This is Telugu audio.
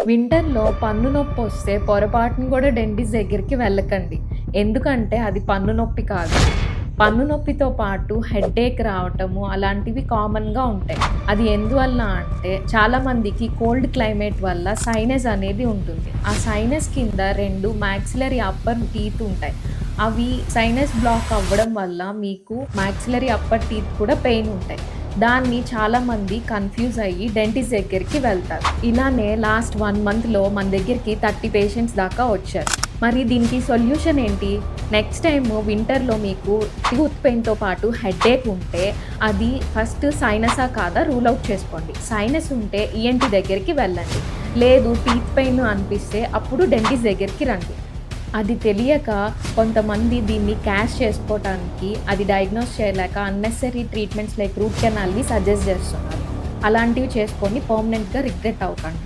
వింటర్‌లో పన్ను నొప్పొస్తే పొరపాటున కూడా డెంటిస్ట్ దగ్గరికి వెళ్ళకండి. ఎందుకంటే అది పన్ను నొప్పి కాదు. పన్ను నొప్పితో పాటు హెడ్‌ఏక్ రావటము అలాంటివి కామన్‌గా ఉంటాయి. అది ఎందువలన అంటే చాలామందికి కోల్డ్ క్లైమేట్ వల్ల సైనస్ అనేది ఉంటుంది. ఆ సైనస్ కింద 2 మాక్సిలరీ అప్పర్ టీత్ ఉంటాయి. అవి సైనస్ బ్లాక్ అవ్వడం వల్ల మీకు మాక్సిలరీ అప్పర్ టీత్ కూడా పెయిన్ ఉంటాయి. దాన్ని చాలామంది కన్‌ఫ్యూజ్ అయ్యి డెంటిస్ట్ దగ్గరికి వెళ్తారు. ఇలానే లాస్ట్ 1 మంత్‌లో మన దగ్గరికి 30 పేషెంట్స్ దాకా వచ్చారు. మరి దీనికి సొల్యూషన్ ఏంటి? నెక్స్ట్ టైము వింటర్‌లో మీకు టూత్ పెయిన్‌తో పాటు హెడ్‌ఏక్ ఉంటే అది ఫస్ట్ సైనసా కాదా రూల్ ఔట్ చేసుకోండి. సైనస్ ఉంటే ఈఎన్‌టీ దగ్గరికి వెళ్ళండి. లేదు టీత్ పెయిన్ అనిపిస్తే అప్పుడు డెంటిస్ట్ దగ్గరికి రండి. అది తెలియక కొంతమంది దీన్ని క్యాష్ చేసుకోవటానికి అది డయాగ్నోస్ చేయలేక అన్నెసెసరీ ట్రీట్మెంట్స్ లైక్ రూట్ కెనాల్‌ని సజెస్ట్ చేస్తున్నారు. అలాంటివి చేసుకొని పర్మనెంట్‌గా రిగ్రెట్ అవ్వకండి.